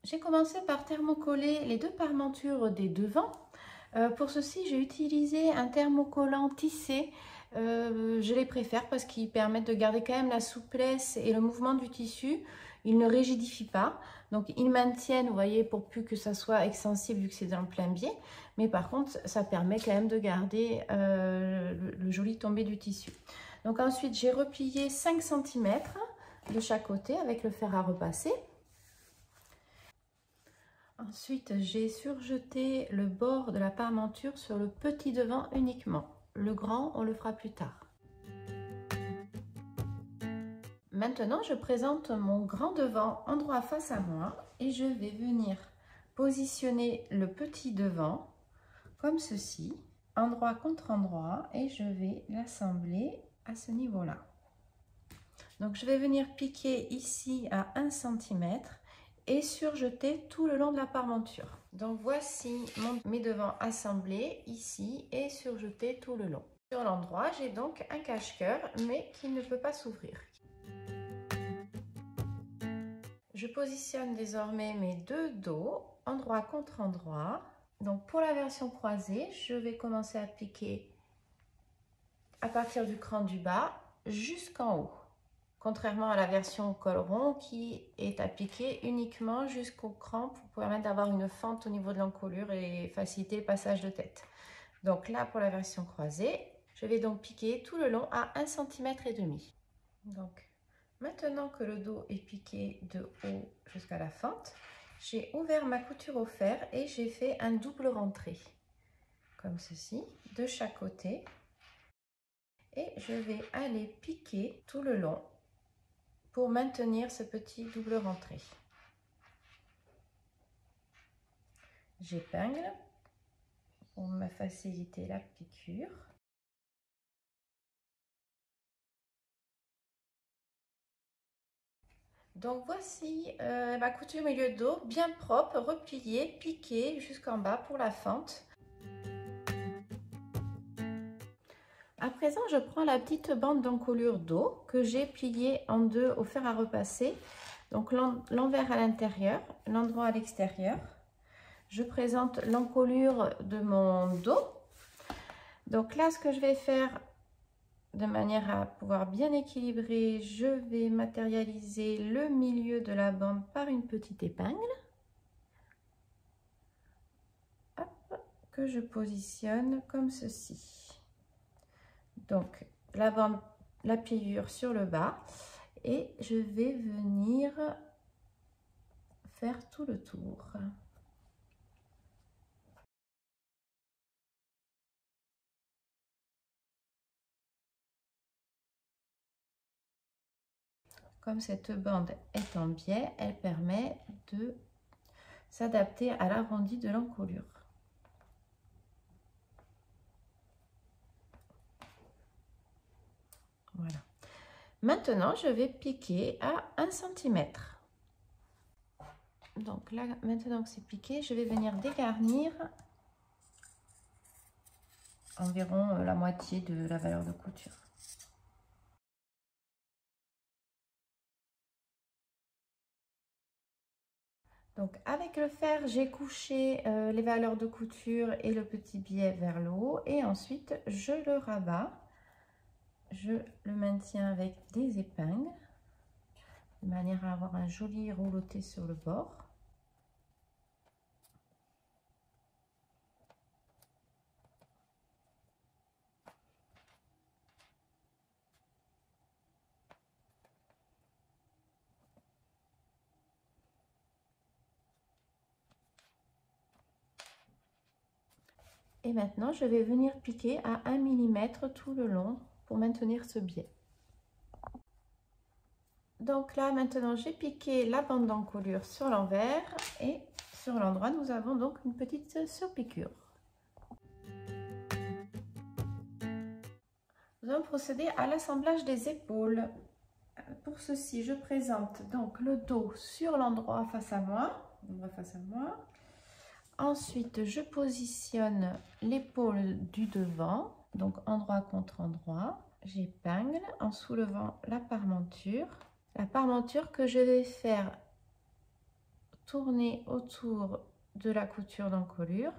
J'ai commencé par thermocoller les deux parmentures des devants. Pour ceci, j'ai utilisé un thermocollant tissé. Je les préfère parce qu'ils permettent de garder quand même la souplesse et le mouvement du tissu. Ils ne rigidifient pas, donc ils maintiennent, vous voyez, pour plus que ça soit extensible vu que c'est dans le plein biais. Mais par contre, ça permet quand même de garder le joli tombé du tissu. Donc ensuite, j'ai replié 5 cm de chaque côté avec le fer à repasser. Ensuite, j'ai surjeté le bord de la parmenture sur le petit devant uniquement. Le grand, on le fera plus tard. Maintenant, je présente mon grand devant endroit face à moi et je vais venir positionner le petit devant comme ceci, endroit contre endroit, et je vais l'assembler à ce niveau-là. Donc, je vais venir piquer ici à 1 cm et surjeter tout le long de la parmenture. Donc voici mes devants assemblés ici et surjetés tout le long. Sur l'endroit, j'ai donc un cache-cœur mais qui ne peut pas s'ouvrir. Je positionne désormais mes deux dos, endroit contre endroit. Donc pour la version croisée, je vais commencer à piquer à partir du cran du bas jusqu'en haut. Contrairement à la version col rond qui est appliquée uniquement jusqu'au cran pour permettre d'avoir une fente au niveau de l'encolure et faciliter le passage de tête. Donc là, pour la version croisée, je vais donc piquer tout le long à 1,5 cm. Donc maintenant que le dos est piqué de haut jusqu'à la fente, j'ai ouvert ma couture au fer et j'ai fait un double rentré, comme ceci, de chaque côté. Et je vais aller piquer tout le long pour maintenir ce petit double rentré. J'épingle pour me faciliter la piqûre. Donc voici ma couture milieu de dos bien propre, repliée, piquée jusqu'en bas pour la fente. À présent, je prends la petite bande d'encolure dos que j'ai pliée en deux au fer à repasser. Donc l'envers à l'intérieur, l'endroit à l'extérieur. Je présente l'encolure de mon dos. Donc là, ce que je vais faire de manière à pouvoir bien équilibrer, je vais matérialiser le milieu de la bande par une petite épingle. Hop, que je positionne comme ceci. Donc la bande, la pliure sur le bas et je vais venir faire tout le tour. Comme cette bande est en biais, elle permet de s'adapter à l'arrondi de l'encolure. Voilà. Maintenant, je vais piquer à 1 cm. Donc là, maintenant que c'est piqué, je vais venir dégarnir environ la moitié de la valeur de couture. Donc avec le fer, j'ai couché les valeurs de couture et le petit biais vers le haut et ensuite je le rabats. Je le maintiens avec des épingles de manière à avoir un joli rouloté sur le bord. Et maintenant, je vais venir piquer à 1 mm tout le long pour maintenir ce biais. Donc là, maintenant, j'ai piqué la bande d'encolure sur l'envers et sur l'endroit, nous avons donc une petite surpiqûre. Nous allons procéder à l'assemblage des épaules. Pour ceci, je présente donc le dos sur l'endroit face à moi. Ensuite, je positionne l'épaule du devant, donc endroit contre endroit. J'épingle en soulevant la parmenture. La parmenture que je vais faire tourner autour de la couture d'encolure,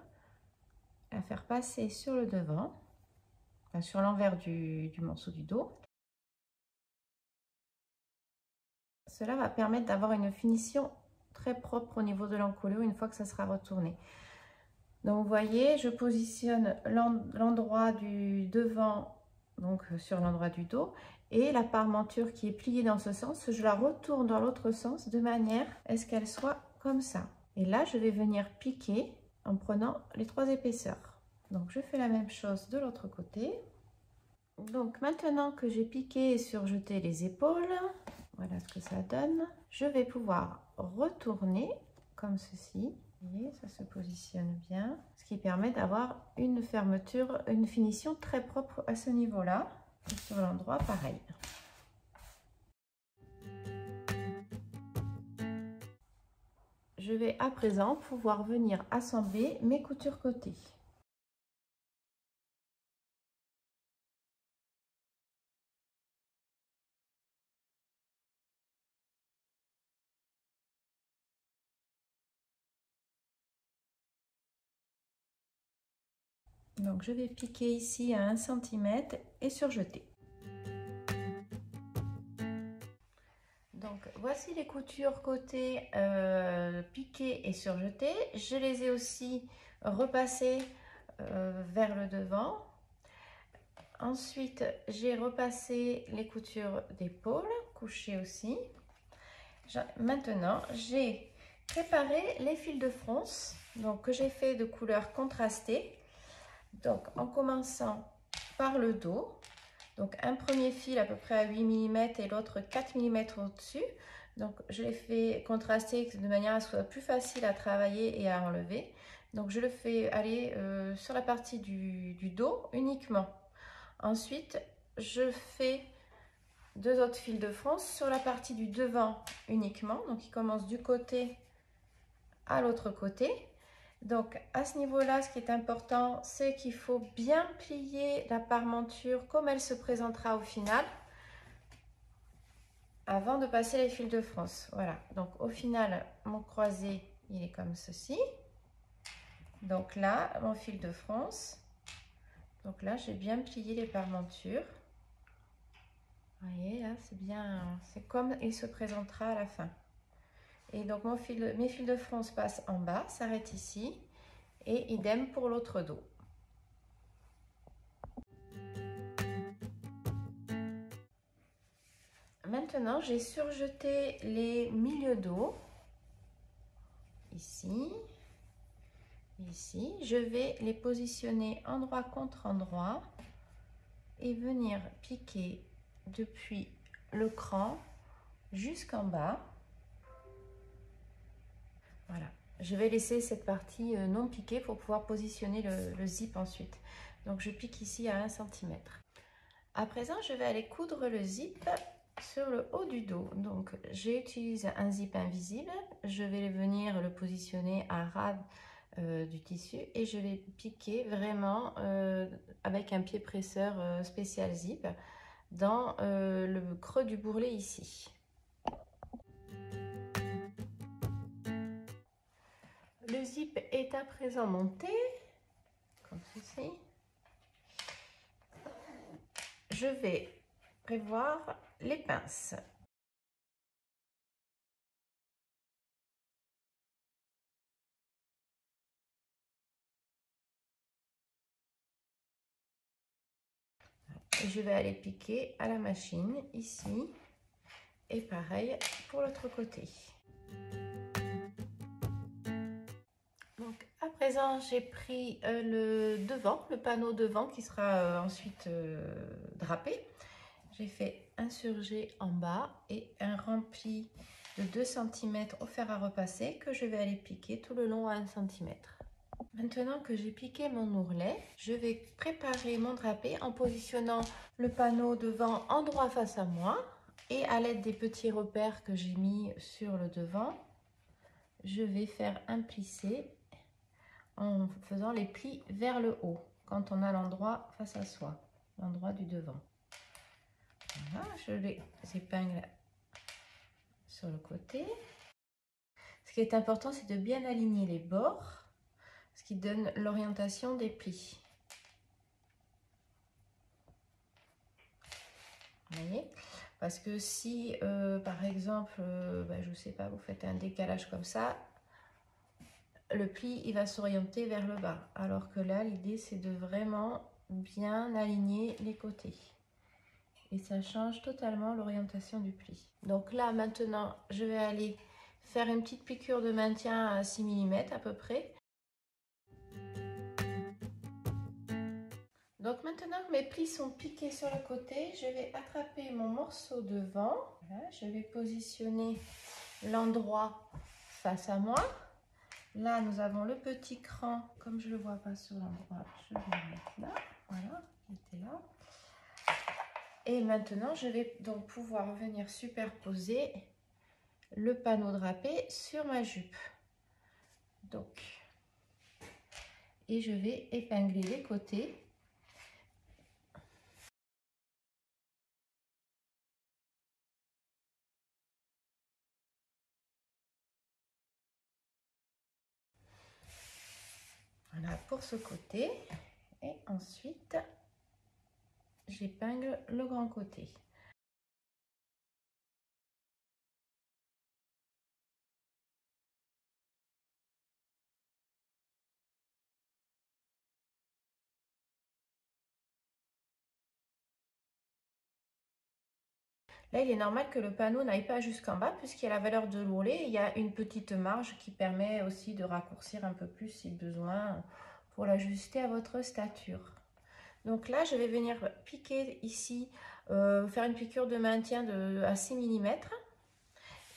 la faire passer sur le devant, enfin sur l'envers du morceau du dos. Cela va permettre d'avoir une finition très propre au niveau de l'encolure une fois que ça sera retourné. Donc vous voyez, je positionne l'endroit du devant donc sur l'endroit du dos et la parmenture qui est pliée dans ce sens, je la retourne dans l'autre sens de manière à ce qu'elle soit comme ça. Et là, je vais venir piquer en prenant les 3 épaisseurs. Donc je fais la même chose de l'autre côté. Donc maintenant que j'ai piqué et surjeté les épaules, voilà ce que ça donne. Je vais pouvoir retourner comme ceci. Vous voyez, ça se positionne bien, ce qui permet d'avoir une fermeture, une finition très propre à ce niveau-là. Et sur l'endroit, pareil. Je vais à présent pouvoir venir assembler mes coutures côté. Donc je vais piquer ici à 1 cm et surjeter. Donc voici les coutures côté piquées et surjetées. Je les ai aussi repassées vers le devant. Ensuite, j'ai repassé les coutures d'épaule, couchées aussi. Maintenant, j'ai préparé les fils de fronce, donc que j'ai fait de couleurs contrastées. Donc, en commençant par le dos, donc un premier fil à peu près à 8 mm et l'autre 4 mm au-dessus. Donc, je l'ai fait contraster de manière à ce que ce soit plus facile à travailler et à enlever. Donc, je le fais aller sur la partie du dos uniquement. Ensuite, je fais 2 autres fils de fronce sur la partie du devant uniquement. Donc, il commence du côté à l'autre côté. Donc, à ce niveau-là, ce qui est important, c'est qu'il faut bien plier la parmenture comme elle se présentera au final avant de passer les fils de fronce. Voilà. Donc, au final, mon croisé, il est comme ceci. Donc là, mon fil de fronce. Donc là, j'ai bien plié les parmentures. Vous voyez, là, c'est bien, c'est comme il se présentera à la fin. Et donc, mes fils de fronce passent en bas, s'arrêtent ici. Et idem pour l'autre dos. Maintenant, j'ai surjeté les milieux dos. Ici. Ici. Je vais les positionner endroit contre endroit. Et venir piquer depuis le cran jusqu'en bas. Voilà. Je vais laisser cette partie non piquée pour pouvoir positionner le zip ensuite. Donc je pique ici à 1 cm. À présent, je vais aller coudre le zip sur le haut du dos. Donc j'utilise un zip invisible. Je vais venir le positionner à ras du tissu et je vais piquer vraiment avec un pied presseur spécial zip dans le creux du bourrelet ici. Le zip est à présent monté, comme ceci. Je vais prévoir les pinces. Et je vais aller piquer à la machine ici. Et pareil pour l'autre côté. Donc à présent, j'ai pris le devant, le panneau devant qui sera ensuite drapé. J'ai fait un surjet en bas et un rempli de 2 cm au fer à repasser que je vais aller piquer tout le long à 1 cm. Maintenant que j'ai piqué mon ourlet, je vais préparer mon drapé en positionnant le panneau devant en droit face à moi et à l'aide des petits repères que j'ai mis sur le devant, je vais faire un plissé en faisant les plis vers le haut quand on a l'endroit face à soi, l'endroit du devant. Voilà, je les épingle sur le côté. Ce Ce qui est important, c'est de bien aligner les bords, ce qui donne l'orientation des plis. Vous voyez? Parce que si, par exemple, je ne sais pas, vous faites un décalage comme ça, le pli, il va s'orienter vers le bas. Alors que là, l'idée, c'est de vraiment bien aligner les côtés. Et ça change totalement l'orientation du pli. Donc là, maintenant, je vais aller faire une petite piqûre de maintien à 6 mm à peu près. Donc maintenant que mes plis sont piqués sur le côté, je vais attraper mon morceau devant. Voilà, je vais positionner l'endroit face à moi. Là, nous avons le petit cran. Comme je ne le vois pas sur l'endroit, je vais le mettre là. Voilà, il était là. Et maintenant, je vais donc pouvoir venir superposer le panneau drapé sur ma jupe. Donc, et je vais épingler les côtés. Voilà pour ce côté. Et ensuite, j'épingle le grand côté. Là, il est normal que le panneau n'aille pas jusqu'en bas puisqu'il y a la valeur de l'ourlet. Il y a une petite marge qui permet aussi de raccourcir un peu plus si besoin pour l'ajuster à votre stature. Donc là, je vais venir piquer ici, faire une piqûre de maintien à 6 mm.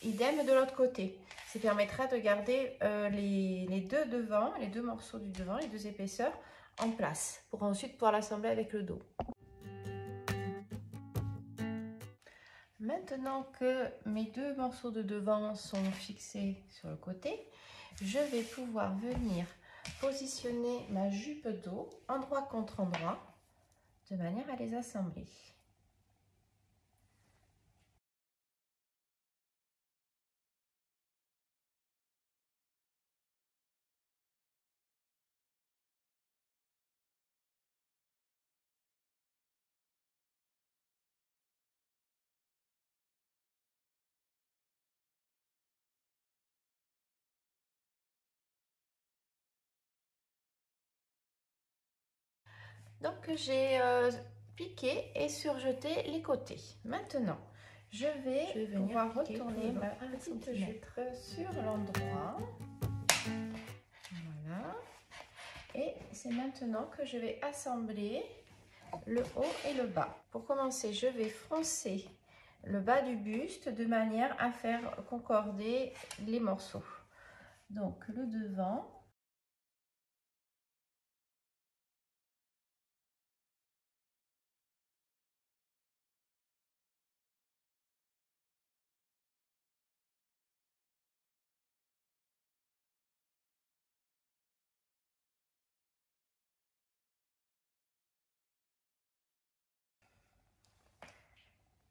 Idem de l'autre côté. Ça permettra de garder les deux devant, les deux morceaux du devant, les deux épaisseurs en place pour ensuite pouvoir l'assembler avec le dos. Maintenant que mes deux morceaux de devant sont fixés sur le côté, je vais pouvoir venir positionner ma jupe dos endroit contre endroit de manière à les assembler. Donc j'ai piqué et surjeté les côtés. Maintenant, je vais pouvoir retourner ma petite jupe sur l'endroit. Voilà. Et c'est maintenant que je vais assembler le haut et le bas. Pour commencer, je vais froncer le bas du buste de manière à faire concorder les morceaux. Donc le devant.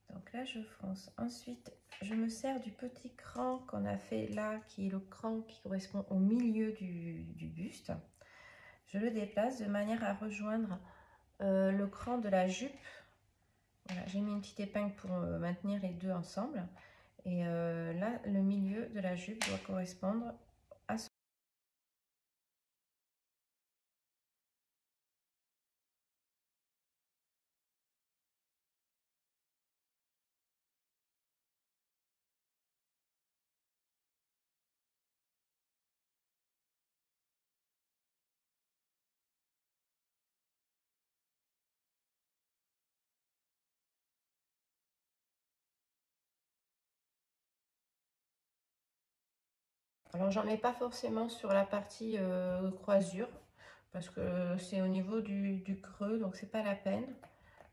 Donc là, je fronce. Ensuite, je me sers du petit cran qu'on a fait là, qui est le cran qui correspond au milieu du buste. Je le déplace de manière à rejoindre le cran de la jupe. Voilà, j'ai mis une petite épingle pour maintenir les deux ensemble. Et là, le milieu de la jupe doit correspondre à ce. Alors, j'en mets pas forcément sur la partie croisure parce que c'est au niveau du creux, donc c'est pas la peine.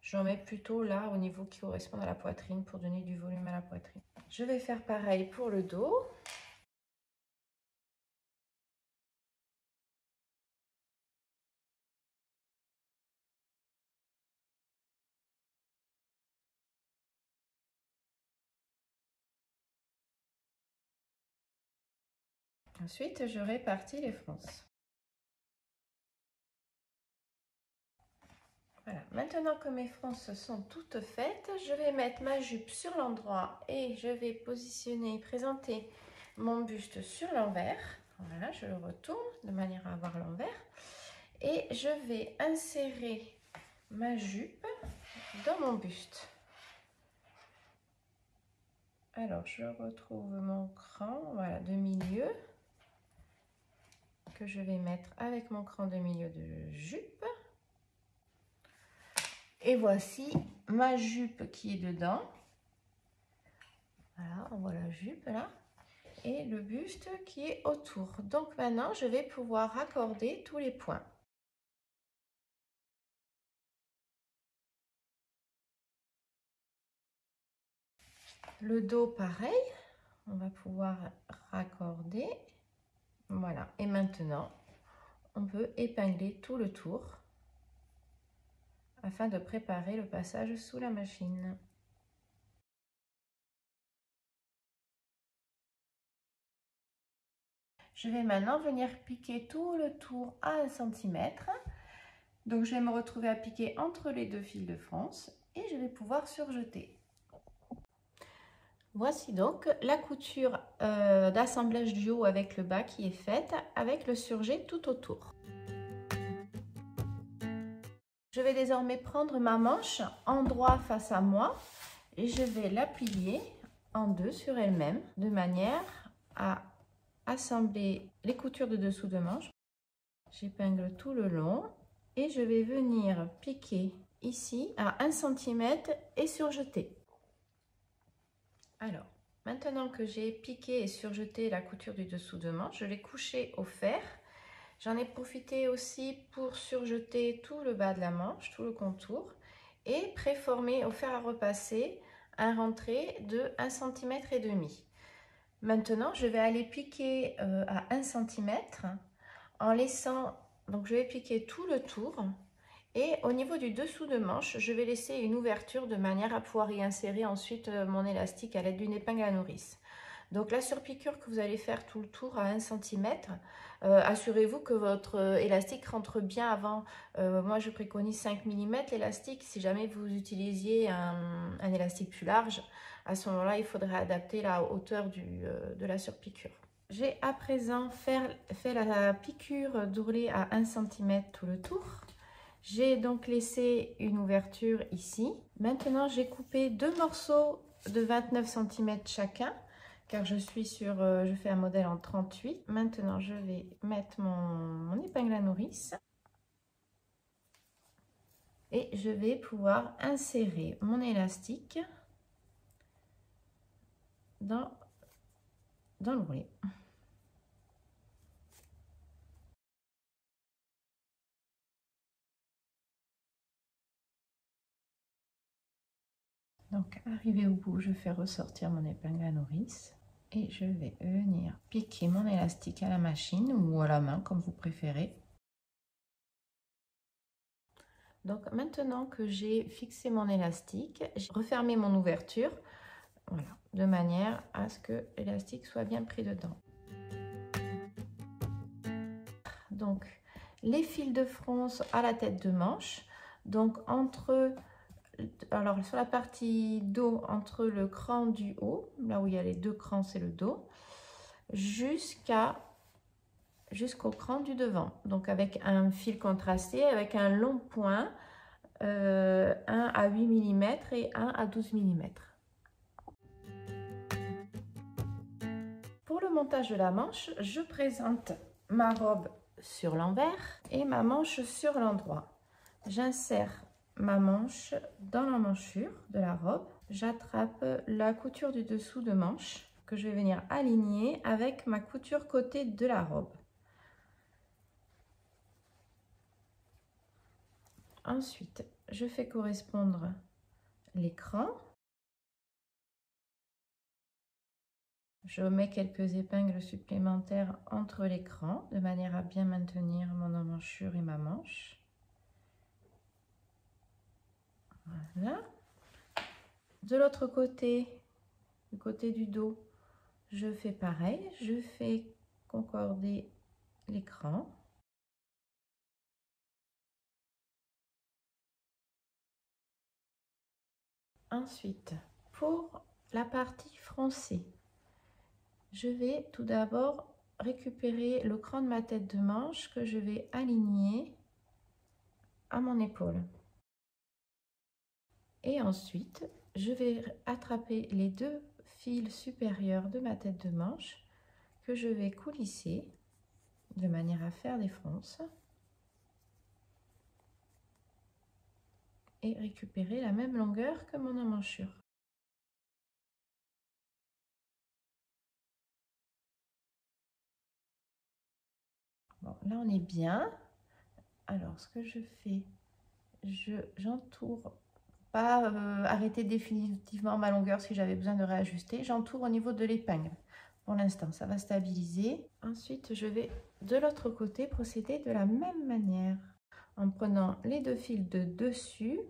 J'en mets plutôt là au niveau qui correspond à la poitrine pour donner du volume à la poitrine. Je vais faire pareil pour le dos. Ensuite, je répartis les fronces. Voilà, maintenant que mes fronces sont toutes faites, je vais mettre ma jupe sur l'endroit et je vais positionner, présenter mon buste sur l'envers. Voilà, je le retourne de manière à avoir l'envers. Et je vais insérer ma jupe dans mon buste. Alors, je retrouve mon cran, voilà, de milieu, que je vais mettre avec mon cran de milieu de jupe. Et voici ma jupe qui est dedans. Voilà, on voit la jupe là. Et le buste qui est autour. Donc maintenant, je vais pouvoir raccorder tous les points. Le dos, pareil, on va pouvoir raccorder. Voilà, et maintenant, on peut épingler tout le tour afin de préparer le passage sous la machine. Je vais maintenant venir piquer tout le tour à 1 cm. Donc je vais me retrouver à piquer entre les deux fils de fronce et je vais pouvoir surjeter. Voici donc la couture d'assemblage du haut avec le bas qui est faite avec le surjet tout autour. Je vais désormais prendre ma manche en droit face à moi et je vais la plier en deux sur elle-même de manière à assembler les coutures de dessous de manche. J'épingle tout le long et je vais venir piquer ici à 1 cm et surjeter. Alors, maintenant que j'ai piqué et surjeté la couture du dessous de manche, je l'ai couchée au fer. J'en ai profité aussi pour surjeter tout le bas de la manche, tout le contour, et préformer au fer à repasser un rentré de 1,5 cm. Maintenant, je vais aller piquer à 1 cm en laissant, donc je vais piquer tout le tour. Et au niveau du dessous de manche, je vais laisser une ouverture de manière à pouvoir y insérer ensuite mon élastique à l'aide d'une épingle à nourrice. Donc la surpiqûre que vous allez faire tout le tour à 1 cm, assurez-vous que votre élastique rentre bien avant. Moi je préconise 5 mm l'élastique. Si jamais vous utilisiez un élastique plus large, à ce moment-là il faudrait adapter la hauteur de la surpiqûre. J'ai à présent fait la piqûre d'ourlet à 1 cm tout le tour. J'ai donc laissé une ouverture ici. Maintenant, j'ai coupé deux morceaux de 29 cm chacun, car je fais un modèle en 38. Maintenant, je vais mettre mon épingle à nourrice et je vais pouvoir insérer mon élastique dans l'ourlet. Donc, arrivé au bout, je fais ressortir mon épingle à nourrice et je vais venir piquer mon élastique à la machine ou à la main, comme vous préférez. Donc, maintenant que j'ai fixé mon élastique, j'ai refermé mon ouverture, voilà, de manière à ce que l'élastique soit bien pris dedans. Donc, les fils de fronce à la tête de manche, donc alors sur la partie dos, entre le cran du haut, là où il y a les deux crans, c'est le dos, jusqu'au cran du devant. Donc avec un fil contrasté, avec un long point, 1 à 8 mm et 1 à 12 mm. Pour le montage de la manche, je présente ma robe sur l'envers et ma manche sur l'endroit. J'insère ma manche dans l'emmanchure de la robe. J'attrape la couture du dessous de manche que je vais venir aligner avec ma couture côté de la robe. Ensuite, je fais correspondre l'écran. Je mets quelques épingles supplémentaires entre l'écran de manière à bien maintenir mon emmanchure et ma manche. Voilà. De l'autre côté, du côté du dos, je fais pareil. Je fais concorder l'écran. Ensuite, pour la partie froncée, je vais tout d'abord récupérer le cran de ma tête de manche que je vais aligner à mon épaule. Et ensuite, je vais attraper les deux fils supérieurs de ma tête de manche que je vais coulisser de manière à faire des fronces et récupérer la même longueur que mon emmanchure. Bon, là on est bien. Alors ce que je fais, j'entoure, pas arrêter définitivement ma longueur si j'avais besoin de réajuster, j'entoure au niveau de l'épingle. Pour l'instant, ça va stabiliser. Ensuite, je vais de l'autre côté procéder de la même manière en prenant les deux fils de dessus.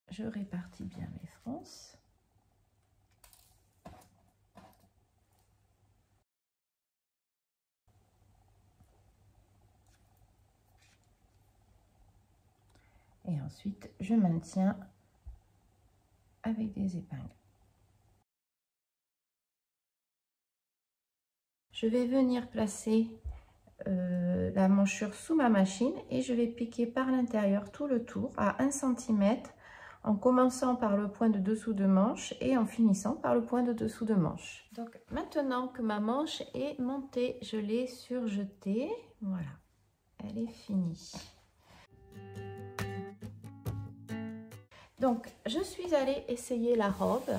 Je répartis bien mes fronces. Et ensuite, je maintiens avec des épingles. Je vais venir placer la manchure sous ma machine et je vais piquer par l'intérieur tout le tour à 1 cm en commençant par le point de dessous de manche et en finissant par le point de dessous de manche. Donc maintenant que ma manche est montée, je l'ai surjetée. Voilà, elle est finie. Donc je suis allée essayer la robe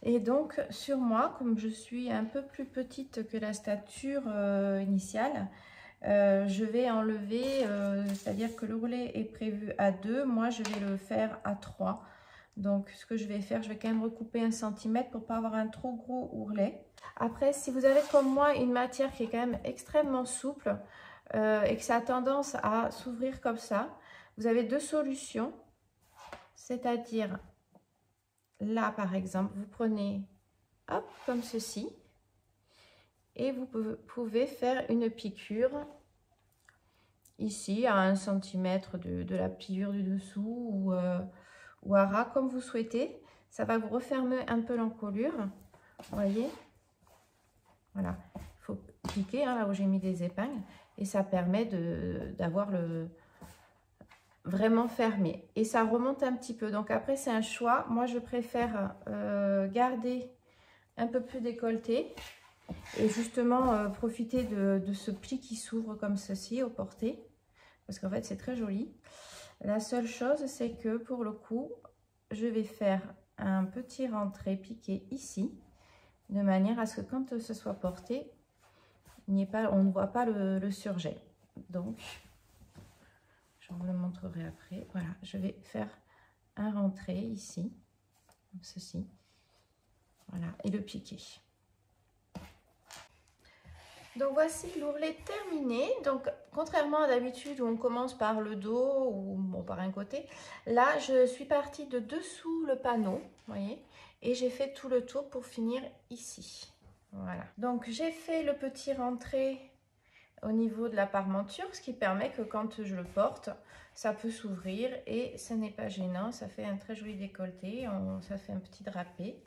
et donc sur moi, comme je suis un peu plus petite que la stature initiale, je vais enlever, c'est-à-dire que l'ourlet est prévu à 2, moi je vais le faire à 3. Donc ce que je vais faire, je vais quand même recouper 1 cm pour pas avoir un trop gros ourlet. Après, si vous avez comme moi une matière qui est quand même extrêmement souple et que ça a tendance à s'ouvrir comme ça, vous avez deux solutions. C'est-à-dire, là par exemple, vous prenez, hop, comme ceci, et vous pouvez faire une piqûre ici à 1 cm de la pliure du dessous ou à ras, comme vous souhaitez. Ça va vous refermer un peu l'encolure, vous voyez. Voilà, il faut piquer hein, là où j'ai mis des épingles, et ça permet d'avoir le vraiment fermé et ça remonte un petit peu. Donc après c'est un choix, moi je préfère garder un peu plus décolleté et justement profiter de ce pli qui s'ouvre comme ceci au porté, parce qu'en fait c'est très joli. La seule chose c'est que pour le coup je vais faire un petit rentré piqué ici de manière à ce que quand ce soit porté, on ne voit pas le surjet. Donc je vous le montrerai après. Voilà, je vais faire un rentré ici, comme ceci. Voilà, et le piqué. Donc voici l'ourlet terminé. Donc contrairement à d'habitude où on commence par le dos ou bon, par un côté, là je suis partie de dessous le panneau, vous voyez, et j'ai fait tout le tour pour finir ici. Voilà. Donc j'ai fait le petit rentré au niveau de la parmenture, ce qui permet que quand je le porte, ça peut s'ouvrir et ce n'est pas gênant, ça fait un très joli décolleté, ça fait un petit drapé.